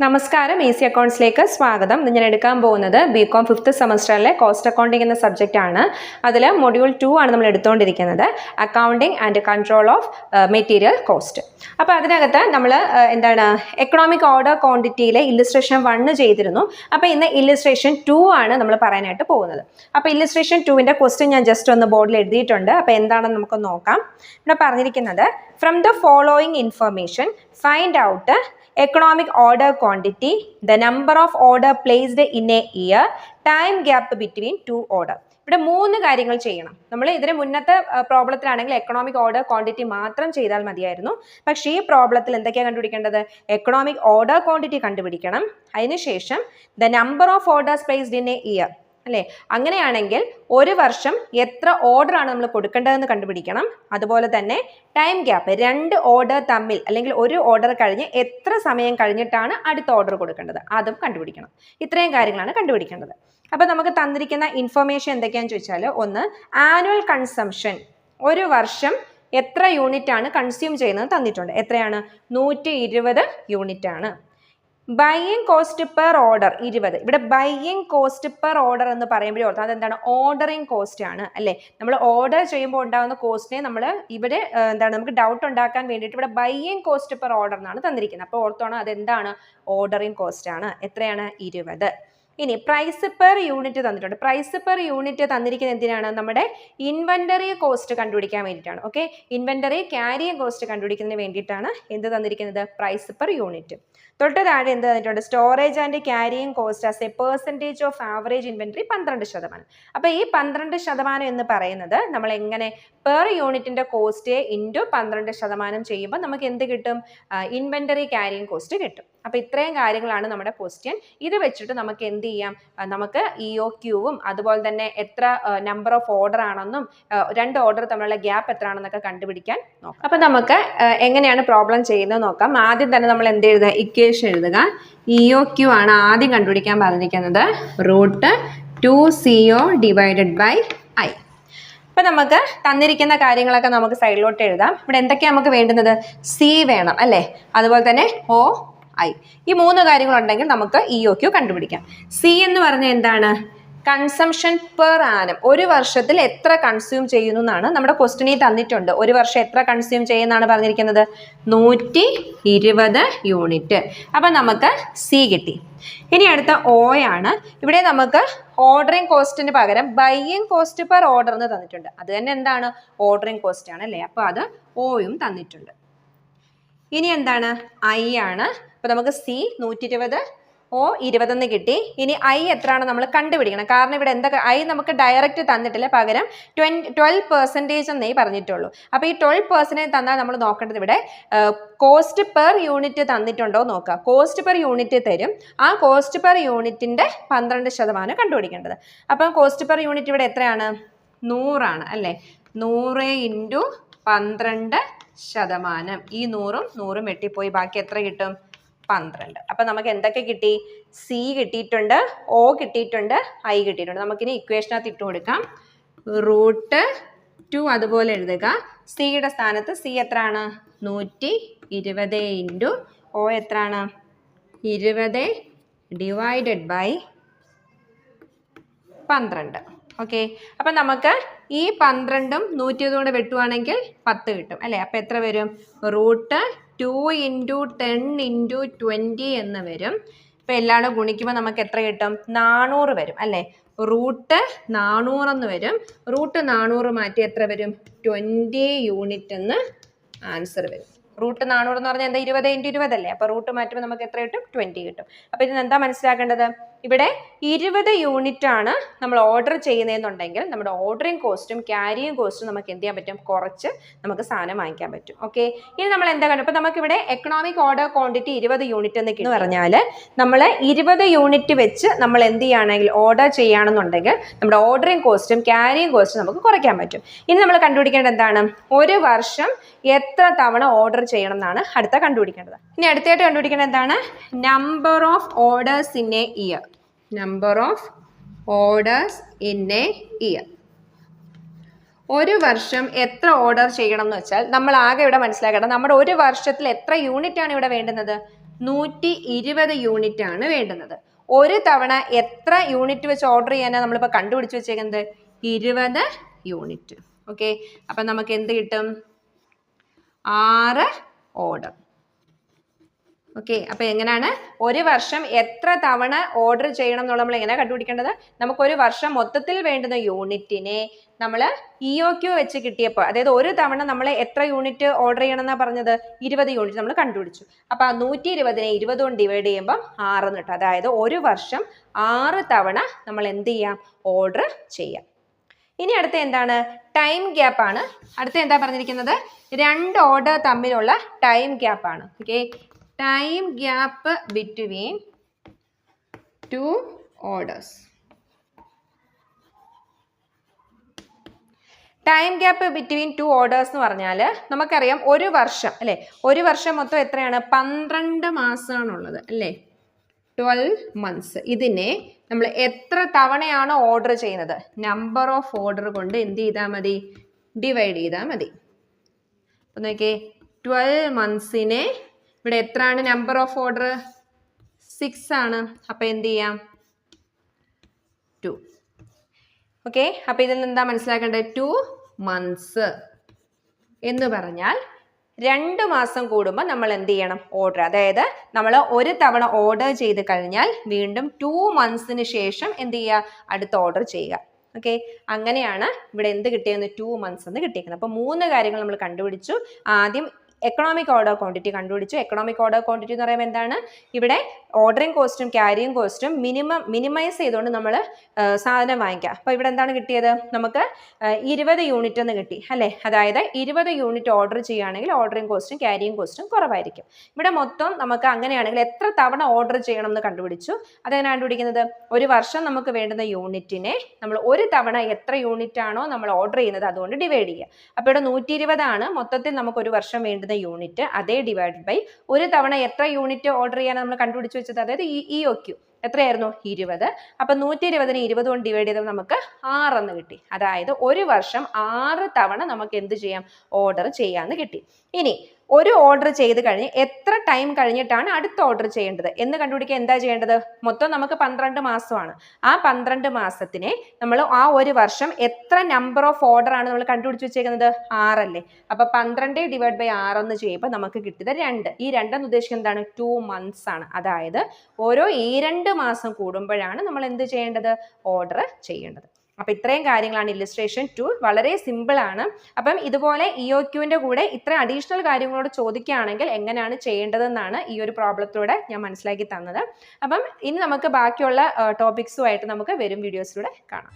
നമസ്കാരം, ഈസി അക്കൗണ്ട്സിലേക്ക് സ്വാഗതം. ഞാൻ എടുക്കാൻ പോകുന്നത് ബികോം 5th സെമസ്റ്ററിലെ കോസ്റ്റ് അക്കൗണ്ടിംഗ് എന്ന സബ്ജക്റ്റ് ആണ്. അതിൽ മൊഡ്യൂൾ 2 ആണ് നമ്മൾ എടുത്തുകൊണ്ടിരിക്കുന്നത്, accounting and control of material cost. അപ്പോൾ അതിനകത്ത് നമ്മൾ എക്കണോമിക് ഓർഡർ ക്വാണ്ടിറ്റിയിലെ ഇല്ലിസ്ട്രേഷൻ 1 ചെയ്തിരുന്നു. അപ്പോൾ ഇന്ന് ഇല്ലിസ്ട്രേഷൻ 2 ആണ് നമ്മൾ പറയാനായിട്ട് പോകുന്നത്. അപ്പോൾ ഇല്ലിസ്ട്രേഷൻ 2ൻ്റെ ക്വസ്റ്റ്യൻ ഞാൻ ജസ്റ്റ് ഒന്ന് ബോർഡിൽ എഴുതിയിട്ടുണ്ട്. അപ്പോൾ എന്താണെന്ന് നമുക്ക് നോക്കാം. ഇവിടെ പറഞ്ഞിരിക്കുന്നത്, from the following information find out economic order quantity, the number of order placed in a year, time gap between two order. ഇവിടെ 3 കാര്യങ്ങൾ ചെയ്യണം. നമ്മൾ ഇതിന് മുന്നത്തെ പ്രോബ്ലത്തിലാണെങ്കിൽ എക്കണോമിക് ഓർഡർ ക്വാണ്ടിറ്റി മാത്രം ചെയ്താൽ മതിയായിരുന്നു. പക്ഷേ ഈ പ്രോബ്ലത്തിൽ എന്തൊക്കെയാണ് കണ്ടുപിടിക്കേണ്ടത്? എക്കണോമിക് ഓർഡർ ക്വാണ്ടിറ്റി കണ്ടുപിടിക്കണം. അതിനുശേഷം the number of orders placed in A year, അല്ലേ? അങ്ങനെയാണെങ്കിൽ ഒരു വർഷം എത്ര ഓർഡർ ആണ് നമ്മൾ കൊടുക്കേണ്ടതെന്ന് കണ്ടുപിടിക്കണം. അതുപോലെ തന്നെ ടൈം ഗ്യാപ്പ്, 2 ഓർഡർ തമ്മിൽ അല്ലെങ്കിൽ ഒരു ഓർഡർ കഴിഞ്ഞ് എത്ര സമയം കഴിഞ്ഞിട്ടാണ് അടുത്ത ഓർഡർ കൊടുക്കേണ്ടത്, അതും കണ്ടുപിടിക്കണം. ഇത്രയും കാര്യങ്ങളാണ് കണ്ടുപിടിക്കേണ്ടത്. അപ്പോൾ നമുക്ക് തന്നിരിക്കുന്ന ഇൻഫർമേഷൻ എന്തൊക്കെയാണെന്ന് ചോദിച്ചാൽ, ഒന്ന്, ആനുവൽ കൺസംഷൻ, ഒരു വർഷം എത്ര യൂണിറ്റ് ആണ് കൺസ്യൂം ചെയ്യുന്നത് തന്നിട്ടുണ്ട്. എത്രയാണ്? 120 യൂണിറ്റ് ആണ്. Buying cost per order 20. ഇവിടെ ബൈയിങ് കോസ്റ്റ് പെർ ഓർഡർ എന്ന് പറയുമ്പോഴേ ഓർത്താൽ അതെന്താണ്? ഓർഡറിങ് കോസ്റ്റ് ആണ്, അല്ലേ? നമ്മൾ ഓർഡർ ചെയ്യുമ്പോൾ ഉണ്ടാകുന്ന കോസ്റ്റിനെ നമ്മൾ ഇവിടെ നമുക്ക് ഡൗട്ട് ഉണ്ടാക്കാൻ വേണ്ടിയിട്ട് ഇവിടെ ബൈയിങ് കോസ്റ്റ് പെർ ഓർഡർ എന്നാണ് തന്നിരിക്കുന്നത്. അപ്പോൾ ഓർത്തോണം, അതെന്താണ്? ഓർഡറിങ് കോസ്റ്റ് ആണ്. എത്രയാണ്? 20. ഇനി പ്രൈസ് പെർ യൂണിറ്റ് തന്നിട്ടുണ്ട്. പ്രൈസ് പെർ യൂണിറ്റ് തന്നിരിക്കുന്നത് എന്തിനാണ്? നമ്മുടെ ഇൻവെന്ററി കോസ്റ്റ് കണ്ടുപിടിക്കാൻ വേണ്ടിയിട്ടാണ്. ഓക്കെ, ഇൻവെന്ററി ക്യാരിയിങ് കോസ്റ്റ് കണ്ടുപിടിക്കുന്നതിന് വേണ്ടിയിട്ടാണ് എന്ത് തന്നിരിക്കുന്നത്? Price per unit. തൊട്ട് താഴെ എന്ത് തന്നിട്ടുണ്ട്? Storage and carrying cost as a percentage of average inventory 12%. അപ്പോൾ ഈ 12% എന്ന് പറയുന്നത് നമ്മൾ എങ്ങനെ പെർ യൂണിറ്റിന്റെ കോസ്റ്റ് ഇൻറ്റു 12% ചെയ്യുമ്പോൾ നമുക്ക് എന്ത് കിട്ടും? ഇൻവെന്ററി ക്യാരിയിങ് കോസ്റ്റ് കിട്ടും. അപ്പോൾ ഇത്രയും കാര്യങ്ങളാണ് നമ്മുടെ ക്വസ്റ്റ്യൻ. ഇത് വെച്ചിട്ട് നമുക്ക് എന്ത് ചെയ്യാം? നമുക്ക് EOQവും അതുപോലെ തന്നെ എത്ര നമ്പർ ഓഫ് ഓർഡർ ആണെന്നും 2 ഓർഡർ തമ്മിലുള്ള ഗ്യാപ്പ് എത്ര ആണെന്നൊക്കെ കണ്ടുപിടിക്കാൻ നോക്കാം. അപ്പോൾ നമുക്ക് എങ്ങനെയാണ് പ്രോബ്ലം ചെയ്യുന്നത് നോക്കാം. ആദ്യം തന്നെ നമ്മൾ എന്ത് എഴുതുക? ഇക്വേഷൻ എഴുതുക. EOQ ആണ് ആദ്യം കണ്ടുപിടിക്കാൻ പറഞ്ഞിരിക്കുന്നത്. √2CO divided by I. അപ്പോൾ നമുക്ക് തന്നിരിക്കുന്ന കാര്യങ്ങളൊക്കെ നമുക്ക് സൈഡിലോട്ട് എഴുതാം. ഇവിടെ എന്തൊക്കെയാണ് നമുക്ക് വേണ്ടുന്നത്? C വേണം, അല്ലേ? അതുപോലെ തന്നെ OI. ഈ 3 കാര്യങ്ങളുണ്ടെങ്കിൽ നമുക്ക് EOQ കണ്ടുപിടിക്കാം. C എന്ന് പറഞ്ഞാൽ എന്താണ്? കൺസംഷൻ പെർ ആനം, ഒരു വർഷത്തിൽ എത്ര കൺസ്യൂം ചെയ്യുന്നു എന്നാണ് നമ്മുടെ ക്വസ്റ്റ്യനിൽ തന്നിട്ടുണ്ട്. ഒരു വർഷം എത്ര കൺസ്യൂം ചെയ്യുന്നതാണ് പറഞ്ഞിരിക്കുന്നത്? 120 യൂണിറ്റ്. അപ്പം നമുക്ക് C കിട്ടി. ഇനി അടുത്ത O ആണ്. ഇവിടെ നമുക്ക് ഓർഡറിങ് കോസ്റ്റിന് പകരം ബൈയിങ് കോസ്റ്റ് പെർ ഓർഡർ എന്ന് തന്നിട്ടുണ്ട്. അത് തന്നെ എന്താണ്? ഓർഡറിങ് കോസ്റ്റ് ആണ്, അല്ലേ? അപ്പോൾ അത് Oയും തന്നിട്ടുണ്ട്. ഇനി എന്താണ്? I ആണ്. അപ്പോൾ നമുക്ക് C 120, O 20 കിട്ടി. ഇനി I എത്രയാണ് നമ്മൾ കണ്ടുപിടിക്കണം. കാരണം ഇവിടെ എന്തൊക്കെ I നമുക്ക് ഡയറക്റ്റ് തന്നിട്ടില്ല, പകരം 12% എന്നേ പറഞ്ഞിട്ടുള്ളൂ. അപ്പോൾ ഈ 12% തന്നാൽ നമ്മൾ നോക്കേണ്ടത് ഇവിടെ കോസ്റ്റ് പെർ യൂണിറ്റ് തന്നിട്ടുണ്ടോ നോക്കുക. കോസ്റ്റ് പെർ യൂണിറ്റ് തരും. ആ കോസ്റ്റ് പെർ യൂണിറ്റിൻ്റെ 12% കണ്ടുപിടിക്കേണ്ടത്. അപ്പം കോസ്റ്റ് പെർ യൂണിറ്റ് ഇവിടെ എത്രയാണ്? 100 ആണ്, അല്ലേ? 100 ഇൻറ്റു 12%. ഈ 100 വെട്ടിപ്പോയി, ബാക്കി എത്ര കിട്ടും? 12. അപ്പം നമുക്ക് എന്തൊക്കെ കിട്ടി? C കിട്ടിയിട്ടുണ്ട്, O കിട്ടിയിട്ടുണ്ട്, I കിട്ടിയിട്ടുണ്ട്. നമുക്കിനി ഇക്വേഷനകത്ത് ഇട്ട് കൊടുക്കാം. √2 അതുപോലെ എഴുതുക. സിയുടെ സ്ഥാനത്ത് C എത്രയാണ്? 120 ഇൻറ്റു O എത്രയാണ്? 20 ഡിവൈഡഡ് ബൈ 12. ഓക്കെ, അപ്പം നമുക്ക് ഈ 12ഉം 120 കൊണ്ട് വെട്ടുവാണെങ്കിൽ 10 കിട്ടും, അല്ലേ? അപ്പം എത്ര വരും? √2 ഇൻറ്റു 10 ഇൻറ്റു 20 എന്ന് വരും. ഇപ്പം എല്ലാവരും ഗുണിക്കുമ്പോൾ നമുക്ക് എത്ര കിട്ടും? 400 വരും, അല്ലേ? √400 എന്ന് വരും. √400 മാറ്റി എത്ര വരും? 20 യൂണിറ്റ് എന്ന് ആൻസർ വരും. √400 എന്ന് പറഞ്ഞാൽ എന്താ? 20 ഇൻറ്റു 20 അല്ലേ? അപ്പോൾ റൂട്ട് മാറ്റുമ്പോൾ നമുക്ക് എത്ര കിട്ടും? 20 കിട്ടും. അപ്പോൾ ഇതിന് എന്താ മനസ്സിലാക്കേണ്ടത്? ഇവിടെ 20 യൂണിറ്റ് ആണ് നമ്മൾ ഓർഡർ ചെയ്യുന്നതെന്നുണ്ടെങ്കിൽ നമ്മുടെ ഓർഡറിങ് കോസ്റ്റും ക്യാരിയിങ് കോസ്റ്റും നമുക്ക് എന്ത് ചെയ്യാൻ പറ്റും? കുറച്ച് നമുക്ക് സാധനം വാങ്ങിക്കാൻ പറ്റും. ഓക്കെ, ഇനി നമ്മൾ എന്താ കണ്ടു? അപ്പോൾ നമുക്കിവിടെ എക്കണോമിക് ഓർഡർ ക്വാണ്ടിറ്റി 20 യൂണിറ്റ് എന്ന് പറഞ്ഞാൽ നമ്മൾ 20 യൂണിറ്റ് വെച്ച് നമ്മൾ എന്ത് ചെയ്യുകയാണെങ്കിൽ ഓർഡർ ചെയ്യുകയാണെന്നുണ്ടെങ്കിൽ നമ്മുടെ ഓർഡറിങ് കോസ്റ്റും ക്യാരിയിങ് കോസ്റ്റും നമുക്ക് കുറയ്ക്കാൻ പറ്റും. ഇനി നമ്മൾ കണ്ടുപിടിക്കേണ്ടത് എന്താണ്? ഒരു വർഷം എത്ര തവണ ഓർഡർ ചെയ്യണം എന്നാണ് അടുത്ത കണ്ടുപിടിക്കേണ്ടത്. ഇനി അടുത്തായിട്ട് കണ്ടുപിടിക്കേണ്ടത് എന്താണ്? Number of orders in A year. Number of orders in A year. ഒരു വർഷം എത്ര ഓർഡർ ചെയ്യണം എന്ന് വെച്ചാൽ നമ്മൾ ആകെ ഇവിടെ മനസ്സിലാക്കണം, നമ്മുടെ ഒരു വർഷത്തിൽ എത്ര യൂണിറ്റ് ആണ് ഇവിടെ വേണ്ടുന്നത്? 120 യൂണിറ്റ് ആണ് വേണ്ടുന്നത്. ഒരു തവണ എത്ര യൂണിറ്റ് വെച്ച് ഓർഡർ ചെയ്യാനാണ് നമ്മളിപ്പോൾ കണ്ടുപിടിച്ച് വെച്ചേക്കുന്നത്? 20 യൂണിറ്റ്. ഓക്കെ, അപ്പം നമുക്ക് എന്ത് കിട്ടും? 6 ഓർഡർ. ഓക്കെ, അപ്പോൾ എങ്ങനെയാണ് ഒരു വർഷം എത്ര തവണ ഓർഡർ ചെയ്യണം എന്നുള്ള നമ്മൾ എങ്ങനെയാണ് കണ്ടുപിടിക്കേണ്ടത്? നമുക്കൊരു വർഷം മൊത്തത്തിൽ വേണ്ടുന്ന യൂണിറ്റിനെ നമ്മൾ EOQ വെച്ച് കിട്ടിയപ്പോൾ, അതായത് ഒരു തവണ നമ്മൾ എത്ര യൂണിറ്റ് ഓർഡർ ചെയ്യണം എന്നാണ് പറഞ്ഞത്? 20 യൂണിറ്റ് നമ്മൾ കണ്ടുപിടിച്ചു. അപ്പോൾ ആ 120നെ 20 കൊണ്ട് ഡിവൈഡ് ചെയ്യുമ്പോൾ 6 കിട്ടും. അതായത് ഒരു വർഷം 6 തവണ നമ്മൾ എന്ത് ചെയ്യാം? ഓർഡർ ചെയ്യാം. ഇനി അടുത്ത എന്താണ്? ടൈം ഗ്യാപ്പ് ആണ്. അടുത്ത എന്താ പറഞ്ഞിരിക്കുന്നത്? 2 ഓർഡർ തമ്മിലുള്ള ടൈം ഗ്യാപ്പ് ആണ്. Okay, time gap between 2 orders. Time gap between 2 orders എന്ന് പറഞ്ഞാൽ നമുക്കറിയാം ഒരു വർഷം അല്ലേ, ഒരു വർഷം മൊത്തം എത്രയാണ്? 12 മാസമാണുള്ളത് അല്ലേ, 12 മന്ത്സ്. ഇതിനെ നമ്മൾ എത്ര തവണയാണോ ഓർഡർ ചെയ്യുന്നത്, നമ്പർ ഓഫ് ഓർഡർ കൊണ്ട് എന്ത് ചെയ്താൽ മതി? ഡിവൈഡ് ചെയ്താൽ മതി. അപ്പം നോക്കിയേ, 12 മന്ത്സിനെ ഇവിടെ എത്രയാണ് നമ്പർ ഓഫ് ഓർഡർ? 6 ആണ്. അപ്പം എന്ത് ചെയ്യാം? 2. ഓക്കെ, അപ്പം ഇതിൽ നിന്ന് എന്താ മനസ്സിലാക്കേണ്ടത്? 2 മന്ത്സ് എന്ന് പറഞ്ഞാൽ 2 മാസം കൂടുമ്പോൾ നമ്മൾ എന്ത് ചെയ്യണം? ഓർഡർ. അതായത് നമ്മൾ ഒരു തവണ ഓർഡർ ചെയ്ത് കഴിഞ്ഞാൽ വീണ്ടും 2 മന്ത്സിന് ശേഷം എന്ത് ചെയ്യുക? അടുത്ത ഓർഡർ ചെയ്യുക. ഓക്കെ, അങ്ങനെയാണ് ഇവിടെ എന്ത് കിട്ടിയെന്ന്? 2 മന്ത്സ് എന്ന് കിട്ടിയിരിക്കുന്നത്. അപ്പോൾ 3 കാര്യങ്ങൾ നമ്മൾ കണ്ടുപിടിച്ചു. ആദ്യം എക്കണോമിക് ഓർഡർ ക്വാണ്ടിറ്റി കണ്ടുപിടിച്ചു. എക്കണോമിക് ഓർഡർ ക്വാണ്ടിറ്റി എന്ന് പറയുമ്പോൾ എന്താണ്? ഇവിടെ ഓർഡറിങ് കോസ്റ്റും ക്യാരിയിങ് കോസ്റ്റും മിനിമൈസ് ചെയ്തുകൊണ്ട് നമ്മൾ സാധനം വാങ്ങിക്കുക. അപ്പോൾ ഇവിടെ എന്താണ് കിട്ടിയത്? നമുക്ക് 20 യൂണിറ്റ് എന്ന് കിട്ടി അല്ലേ. അതായത് 20 യൂണിറ്റ് ഓർഡർ ചെയ്യുകയാണെങ്കിൽ ഓർഡറിങ് കോസ്റ്റും ക്യാരിയിങ് കോസ്റ്റും കുറവായിരിക്കും. ഇവിടെ മൊത്തം നമുക്ക് അങ്ങനെയാണെങ്കിൽ എത്ര തവണ ഓർഡർ ചെയ്യണം എന്ന് കണ്ടുപിടിച്ചു. അതെങ്ങനെ കണ്ടുപിടിക്കുന്നത്? ഒരു വർഷം നമുക്ക് വേണ്ടുന്ന യൂണിറ്റിനെ നമ്മൾ ഒരു തവണ എത്ര യൂണിറ്റ് ആണോ നമ്മൾ ഓർഡർ ചെയ്യുന്നത് അതുകൊണ്ട് ഡിവൈഡ് ചെയ്യുക. അപ്പോൾ ഇവിടെ 120 ആണ് മൊത്തത്തിൽ നമുക്ക് ഒരു വർഷം വേണ്ടുന്ന യൂണിറ്റ്. അതേ ഡിവൈഡ് ബൈ ഒരു തവണ എത്ര യൂണിറ്റ് ഓർഡർ ചെയ്യാൻ നമ്മൾ കണ്ടുപിടിച്ചു വെച്ചത്, അതായത് EOQ എത്രയായിരുന്നു? 20. അപ്പം 120നെ 20 കൊണ്ട് ഡിവൈഡ് ചെയ്തപ്പോൾ നമുക്ക് 6 എന്ന് കിട്ടി. അതായത് ഒരു വർഷം 6 തവണ നമുക്ക് എന്ത് ചെയ്യാം? ഓർഡർ ചെയ്യാമെന്ന് കിട്ടി. ഇനി ഒരു ഓർഡർ ചെയ്ത് കഴിഞ്ഞ് എത്ര ടൈം കഴിഞ്ഞിട്ടാണ് അടുത്ത ഓർഡർ ചെയ്യേണ്ടത് എന്ന് കണ്ടുപിടിക്കാൻ എന്താ ചെയ്യേണ്ടത്? മൊത്തം നമുക്ക് 12 മാസമാണ്. ആ 12 മാസത്തിനെ നമ്മൾ ആ ഒരു വർഷം എത്ര നമ്പർ ഓഫ് ഓർഡർ ആണ് നമ്മൾ കണ്ടുപിടിച്ച് വെച്ചേക്കുന്നത്? 6 അല്ലേ. അപ്പൊ 12 ഡിവൈഡ് ബൈ 6 എന്ന് ചെയ്യുമ്പോൾ നമുക്ക് കിട്ടിയത് 2. ഈ 2 എന്ന് ഉദ്ദേശിക്കുന്നത് എന്താണ്? 2 മന്ത്സ് ആണ്. അതായത് ഓരോ 2 മാസം കൂടുമ്പോഴാണ് നമ്മൾ എന്ത് ചെയ്യേണ്ടത്? ഓർഡർ ചെയ്യേണ്ടത്. അപ്പോൾ ഇത്രയും കാര്യങ്ങളാണ് ഇല്ലുസ്ട്രേഷൻ 2. വളരെ സിമ്പിൾ ആണ്. അപ്പം ഇതുപോലെ EOQന്റെ കൂടെ ഇത്ര അഡീഷണൽ കാര്യങ്ങളോട് ചോദിക്കുകയാണെങ്കിൽ എങ്ങനെയാണ് ചെയ്യേണ്ടതെന്നാണ് ഈ ഒരു പ്രോബ്ലത്തിലൂടെ ഞാൻ മനസ്സിലാക്കി തന്നത്. അപ്പം ഇനി നമുക്ക് ബാക്കിയുള്ള ടോപ്പിക്സുമായിട്ട് നമുക്ക് വരും വീഡിയോസിലൂടെ കാണാം.